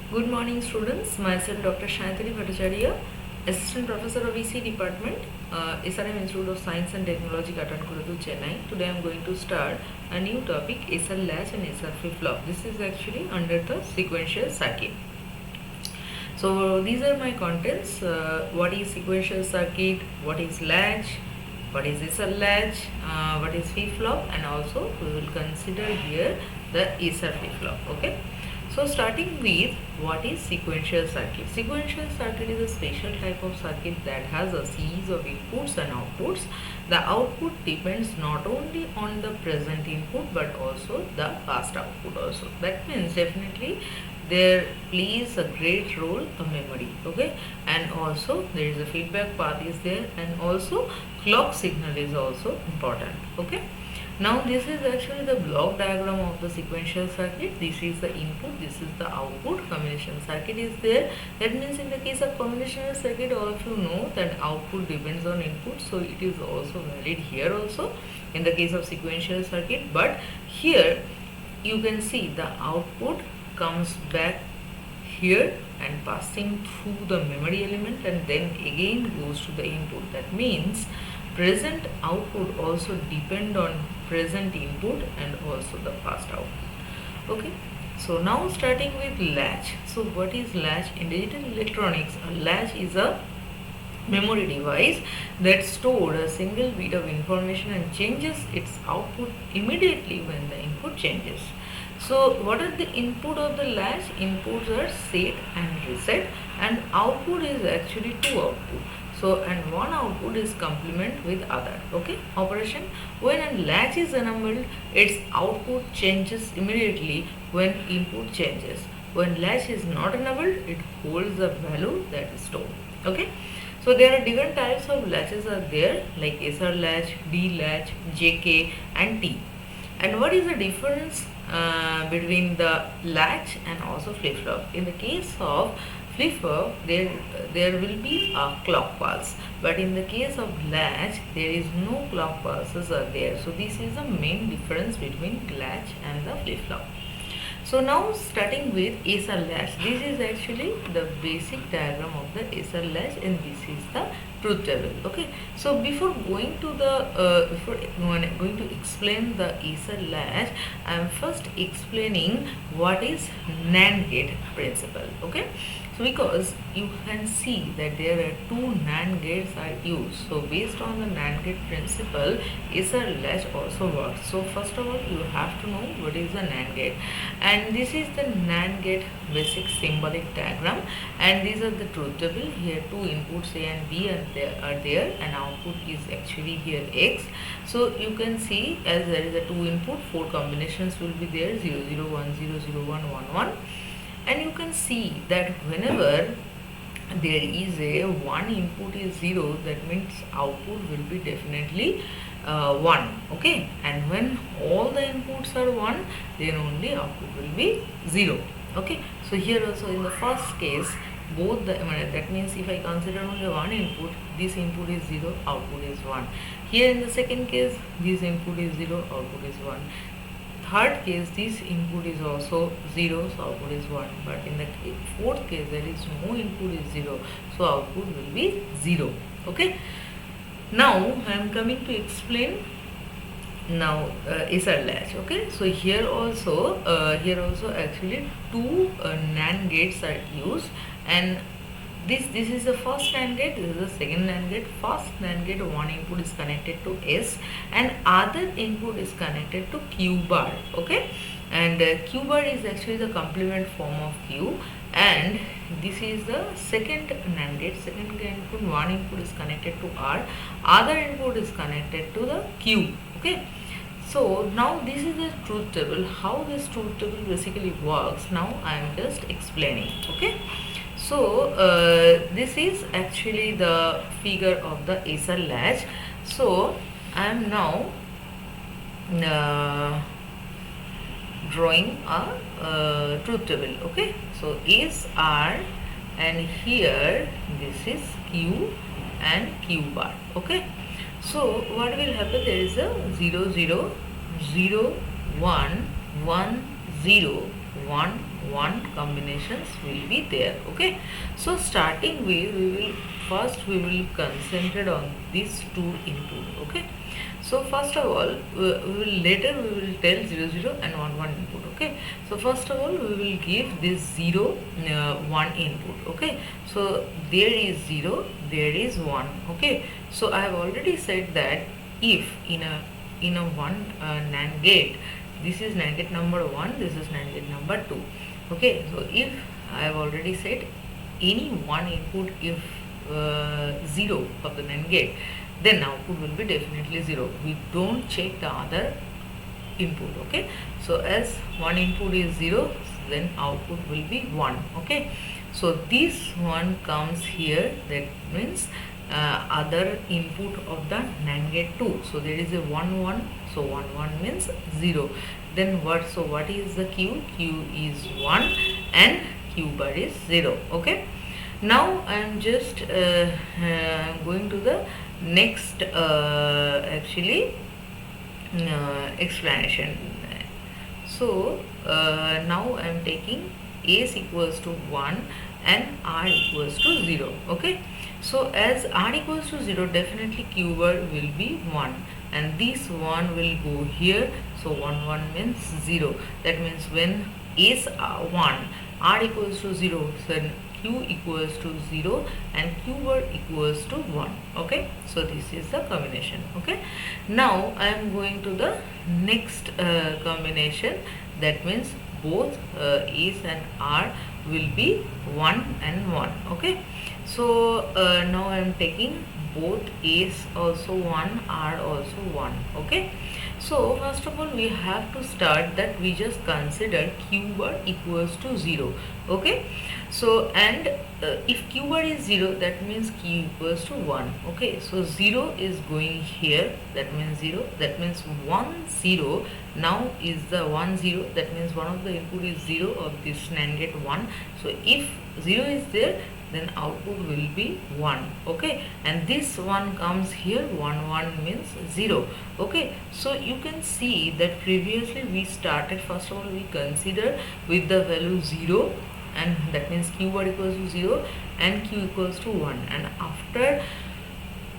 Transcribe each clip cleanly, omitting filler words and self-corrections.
Good morning students, myself Dr. Shantali Bhattacharya, Assistant Professor of EC Department, SRM Institute of Science and Technology, Katankuradu, Chennai. Today I am going to start a new topic, SR Latch and SR Flip-Flop. This is actually under the sequential circuit. So these are my contents, what is sequential circuit, what is latch, what is SR latch, what is flip-flop, and also we will consider here the SR flip-flop. Okay. So starting with what is sequential circuit. Sequential circuit is a special type of circuit that has a series of inputs and outputs. The output depends not only on the present input but also the past output also. That means definitely there plays a great role the memory, okay, and also there is a feedback path is there, and also clock signal is also important, okay. Now this is actually the block diagram of the sequential circuit. This is the input, this is the output. Combination circuit is there. That means in the case of combinational circuit, all of you know that output depends on input, so it is also valid here also in the case of sequential circuit. But here you can see the output comes back here and passing through the memory element and then again goes to the input. That means present output also depend on present input and also the past output, okay. So now starting with latch. So what is latch? In digital electronics, a latch is a memory device that stores a single bit of information and changes its output immediately when the input changes. So what are the input of the latch? Inputs are set and reset, and output is actually two output. So and one output is complement with other, okay, operation. When a latch is enabled, its output changes immediately when input changes. When latch is not enabled, it holds the value that is stored, okay. So there are different types of latches are there, like SR latch, D latch, JK and T. And what is the difference between the latch and also flip-flop? In the case of flip-flop, there will be a clock pulse, but in the case of latch, there is no clock pulses are there. So this is the main difference between latch and the flip-flop. So now starting with SR latch, this is actually the basic diagram of the SR latch, and this is the truth table, okay. So before going to the going to explain the SR latch, I am first explaining what is NAND gate principle, okay. So because you can see that there are two NAND gates are used, so based on the NAND gate principle, SR latch also works. So first of all, you have to know what is the NAND gate, and this is the NAND gate basic symbolic diagram, and these are the truth table. Here two inputs A and B are there, and output is actually here X. So you can see as there is a two input, four combinations will be there, 0 0 1 0 0 1 1 1. And you can see that whenever there is a one input is 0, that means output will be definitely 1, okay. And when all the inputs are 1, then only output will be 0, okay. So here also in the first case, both the that means if I consider only one input, this input is 0, output is 1. Here in the second case, this input is 0, output is 1. Third case, this input is also 0, so output is 1. But in the fourth case, there is no input is 0, so output will be 0, okay. Now I am coming to explain now SR latch, okay. So here also actually two NAND gates are used, and this is the first NAND gate, this is the second NAND gate. First NAND gate, one input is connected to S and other input is connected to Q bar, okay. And Q bar is actually the complement form of Q, and this is the second NAND gate. Second input, one input is connected to R, other input is connected to the Q, okay. So now this is the truth table. How this truth table basically works, now I am just explaining, okay. So this is actually the figure of the SR latch. So I am now drawing a truth table, okay. So SR, and here this is Q and Q bar, okay. So what will happen, there is a 0 0 0 1 1 0 1 1 combinations will be there. Okay, so starting with we will concentrate on these two input. Okay, so first of all we will tell 0 0 and 1 1 input. Okay, so first of all we will give this 0 1 input. Okay, so there is 0, there is 1. Okay, so I have already said that if in a one NAND gate, this is NAND gate number 1, this is NAND gate number 2. Okay, so if I have already said any one input, if 0 of the NAND gate, then output will be definitely 0. We don't check the other input. Okay, so as one input is 0, then output will be 1. Okay, so this one comes here, that means other input of the NAND gate 2. So there is a 1 1, so 1 1 means 0. Then what is the Q? Q is 1 and Q bar is 0. Okay, now I am just going to the next explanation. So now I am taking S equals to 1 and R equals to 0. Okay, so as R equals to 0, definitely Q bar will be 1 and this 1 will go here, so 1 1 means 0. That means when S 1, R equals to 0, then Q equals to 0 and Q bar equals to 1. Okay, so this is the combination. Okay, now I am going to the next combination, that means both S and R will be 1 and 1. Okay, so now I am taking both S also 1, R also 1. Okay, so first of all we have to start that we just consider Q bar equals to 0. Okay, so and if Q bar is 0, that means Q equals to 1. Okay, so 0 is going here, that means 0, that means 1 0 now is the 1 0, that means one of the input is 0 of this NAND gate 1. So if 0 is there, then output will be 1. Okay, and this one comes here, 1 1 means 0. Okay, so you can see that previously we started, first of all we consider with the value 0, and that means Q bar equals to 0 and Q equals to 1, and after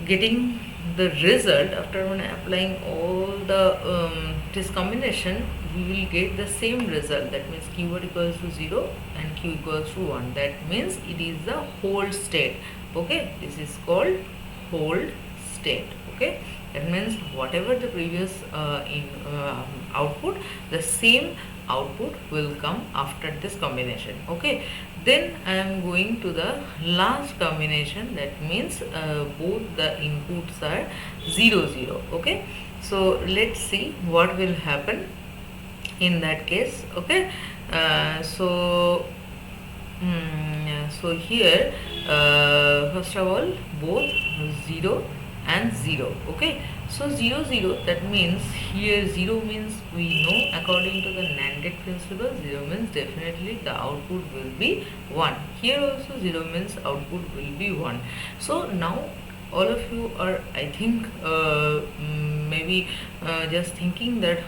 getting the result, after applying all the this combination, we will get the same result, that means Q bar equals to 0 and Q equals to 1. That means it is the hold state. Okay, this is called hold state. Okay, that means whatever the previous output, the same output will come after this combination. Okay, then I am going to the last combination, that means both the inputs are 0 0. Okay, so let's see what will happen in that case. Okay, so here first of all both 0 and 0. Okay, so 0 0, that means here 0 means we know according to the NAND gate principle, 0 means definitely the output will be 1. Here also 0 means output will be 1. So now all of you are, I think maybe just thinking that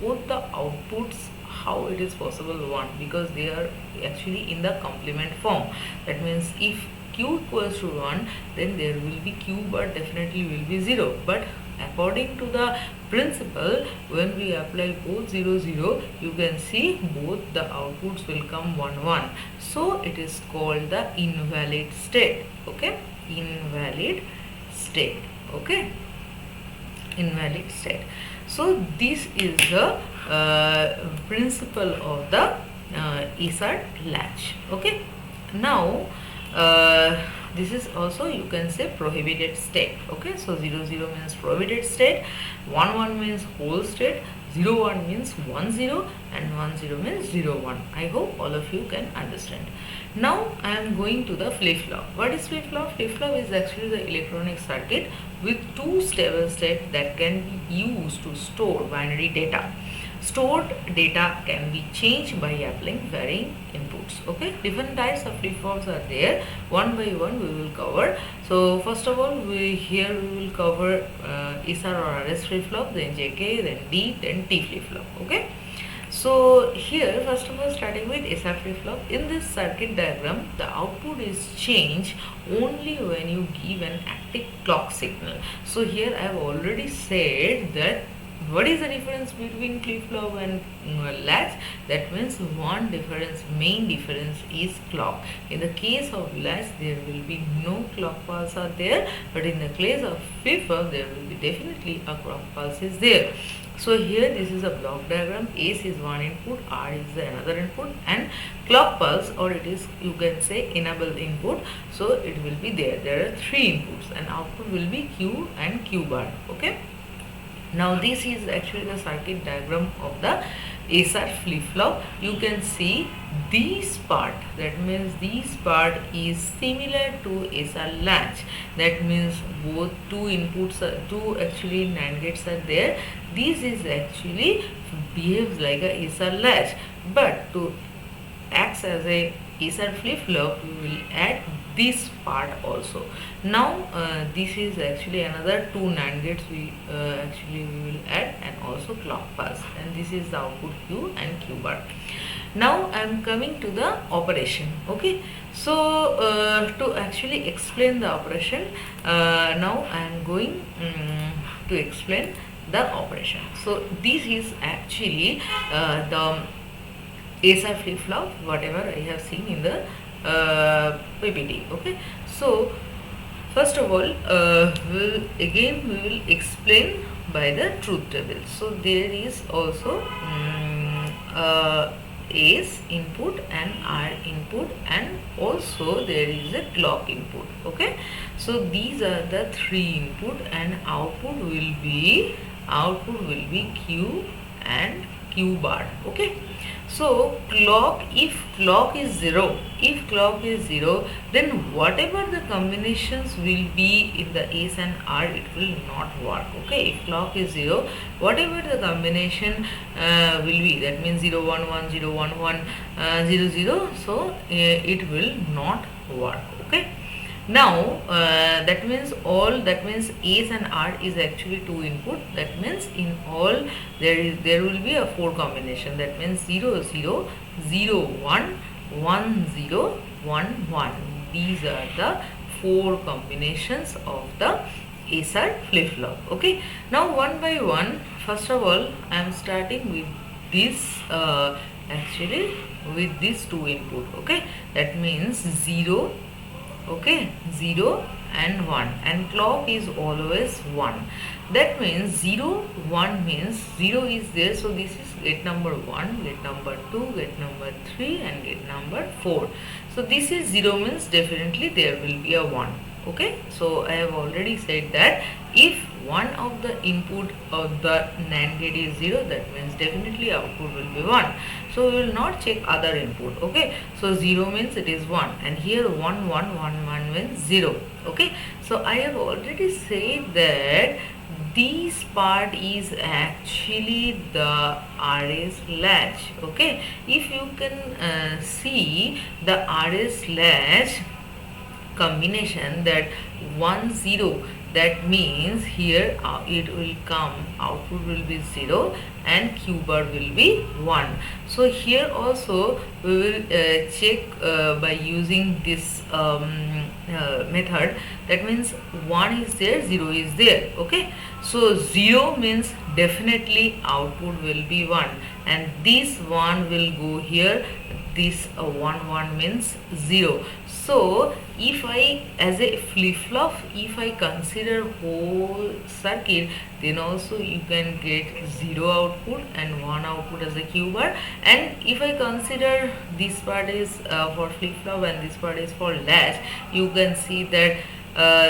both the outputs, how it is possible 1, because they are actually in the complement form. That means if Q equals to 1, then there will be Q bar definitely will be 0. But according to the principle, when we apply both 0 0, you can see both the outputs will come 1 1. So it is called the invalid state. Okay, invalid state. Okay, invalid state. So this is the principle of the SR latch. Okay, now this is also, you can say, prohibited state. Okay, so 0 0 means prohibited state, 1 1 means whole state, 0 1 means 1 0, and 1 0 means 0 1. I hope all of you can understand. Now I am going to the flip-flop. What is flip-flop? Flip-flop is actually the electronic circuit with two stable states that can be used to store binary data. Stored data can be changed by applying varying inputs. Okay, different types of flip-flops are there. One by one we will cover. So first of all, we will cover SR or RS flip-flop, then JK, then D, then T flip-flop. Okay, So here first of all, starting with SR flip-flop, in this circuit diagram the output is changed only when you give an active clock signal. So here I have already said that what is the difference between flip-flop and latch? That means one difference, main difference is clock. In the case of latch there will be no clock pulse are there, but in the case of flip-flop there will be definitely a clock pulse is there. So here this is a block diagram. S is one input, R is the another input, and clock pulse, or it is, you can say, enabled input. So it will be there. There are three inputs and output will be Q and Q bar. Okay. Now this is actually the circuit diagram of the SR flip-flop. You can see this part, that means this part is similar to SR latch. That means both two inputs are, two actually NAND gates are there. This is actually behaves like a SR latch, but to acts as a SR flip-flop we will add this part also. Now this is actually another two NAND gates we will add, and also clock pulse, and this is the output Q and Q bar. Now I am coming to the operation. Okay, so to actually explain the operation, now I am going to explain the operation. So this is actually the SR flip-flop, whatever I have seen in the PPT. Okay, so first of all we will explain by the truth table. So there is also S input and R input, and also there is a clock input. Okay, so these are the three input, and output will be Q and Q bar. Okay, so clock, if clock is 0, then whatever the combinations will be in the S and R, it will not work. Okay, if clock is 0, whatever the combination will be, that means 0 1 1 0 1 1 0 0, so it will not work. Okay, now that means S and R is actually two input. That means in all there will be a 4 combination. That means 0 0 0 1 1 0 1 1. These are the 4 combinations of the SR flip-flop. Okay, now one by one, first of all I am starting with this actually with these two input. Okay, that means 0, okay, 0 and 1, and clock is always 1. That means 0 1 means 0 is there, so this is gate number 1, gate number 2, gate number 3, and gate number 4. So this is 0 means definitely there will be a 1. Okay, so I have already said that if one of the input of the NAND gate is 0, that means definitely output will be 1. So we will not check other input. Okay, so 0 means it is 1, and here 1 1 1 1 means 0. Okay, so I have already said that this part is actually the RS latch. Okay, if you can see the RS latch combination, that 1 0, that means here it will come, output will be 0 and Q bar will be 1. So here also we will check by using this method. That means 1 is there, 0 is there. Okay, so 0 means definitely output will be 1, and this 1 will go here, this 1 1 means 0. So if I, as a flip-flop, if I consider whole circuit, then also you can get 0 output and 1 output as a Q bar. And if I consider this part is for flip-flop and this part is for latch, you can see that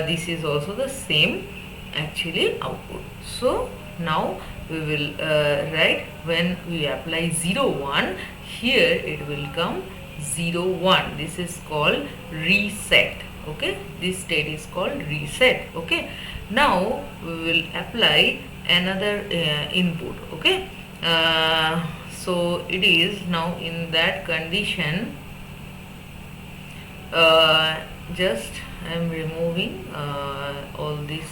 this is also the same actually output. So now we will write, when we apply 0 1, here it will come 0 1. This is called reset. Okay, this state is called reset. Okay, now we will apply another input. Okay, so it is now in that condition, just I am removing all this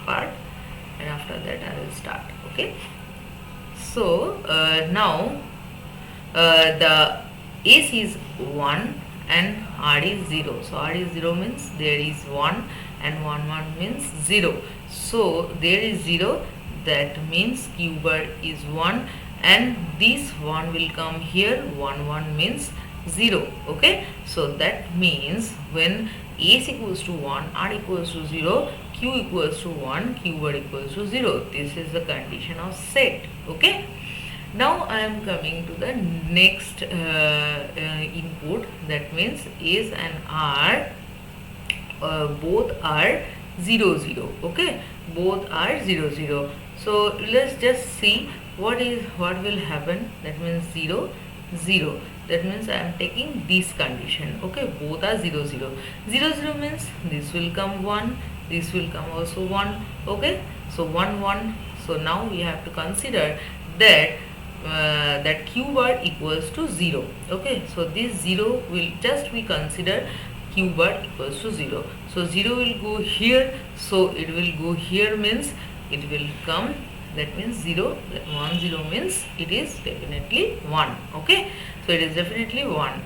part, and after that I will start. Okay, So now the S is 1 and R is 0. So R is 0 means there is 1 and 1 means 0. So there is 0, that means Q bar is 1 and this 1 will come here, 1 means 0. Okay, so that means when S equals to 1, R equals to 0, Q equals to 1, Q bar equals to 0. This is the condition of set. Okay. Now I am coming to the next input, that means S and R both are 0 0. Okay, both are 0 0. So let's just see what will happen. That means 0 0. That means I am taking this condition. Okay, both are 0 0. 0 0 means this will come 1, this will come also 1. Okay, so 1 1. So now we have to consider that that Q bar equals to 0. Okay, so this 0 will just we consider Q bar equals to 0. So 0 will go here, so it will go here means it will come, that means 0, that 1 0 means it is definitely 1. Okay, so it is definitely 1.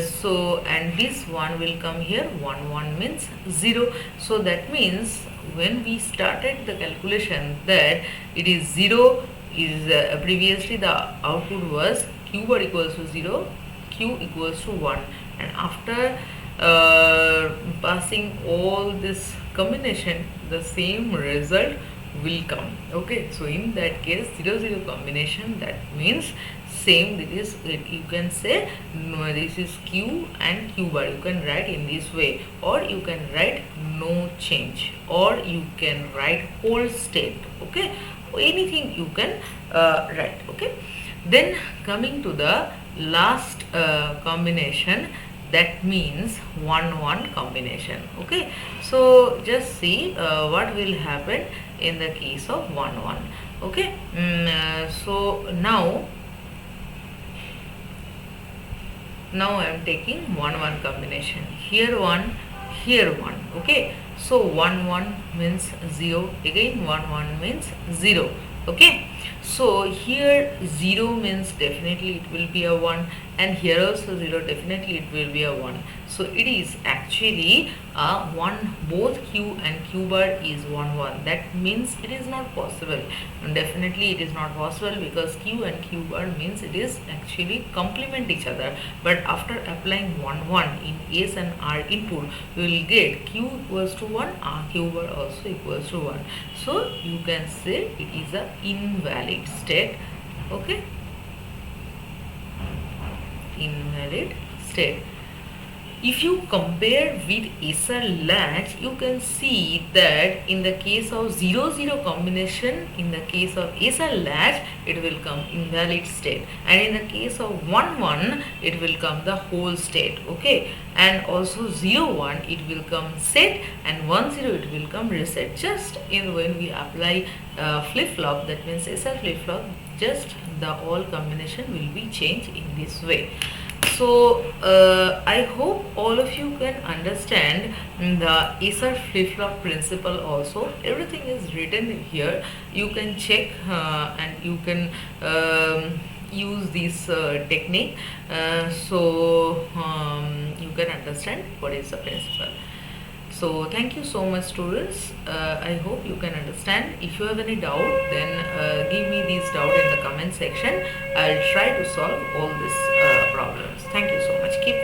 So and this 1 will come here, 1 means 0. So that means when we started the calculation that it is 0 is previously the output was Q bar equals to 0, Q equals to 1, and after passing all this combination, the same result will come. Okay, so in that case 0 0 combination, that means same, this is, you can say no, this is Q and Q bar, you can write in this way, or you can write no change, or you can write whole state. Okay, anything you can write. Okay, then coming to the last combination, that means 1 1 combination. Okay, so just see what will happen in the case of 1 1. Okay, so now I am taking 1 1 combination, here 1, here 1. Okay, so 1 1 means 0, again 1 1 means 0. Okay, so here 0 means definitely it will be a 1, and here also 0, definitely it will be a 1. So it is actually a 1, both Q and Q bar is 1 1. That means it is not possible, and definitely it is not possible, because Q and Q bar means it is actually complement each other. But after applying 1 1 in S and R input, we will get Q equals to 1, Q bar also equals to 1. So you can say it is a invalid state. Okay, invalid state. If you compare with SR latch, you can see that in the case of 0 0 combination, in the case of SR latch, it will come invalid state, and in the case of 1 1, it will come the whole state. Okay, and also 0 1, it will come set, and 1 0, it will come reset. Just in when we apply flip-flop, that means SR flip-flop, just the all combination will be changed in this way. So I hope all of you can understand the SR flip-flop principle also. Everything is written here. You can check and you can use this technique, so you can understand what is the principle. So thank you so much, students. I hope you can understand. If you have any doubt, then give me these doubt in the comment section. I'll try to solve all these problems. Thank you so much. Keep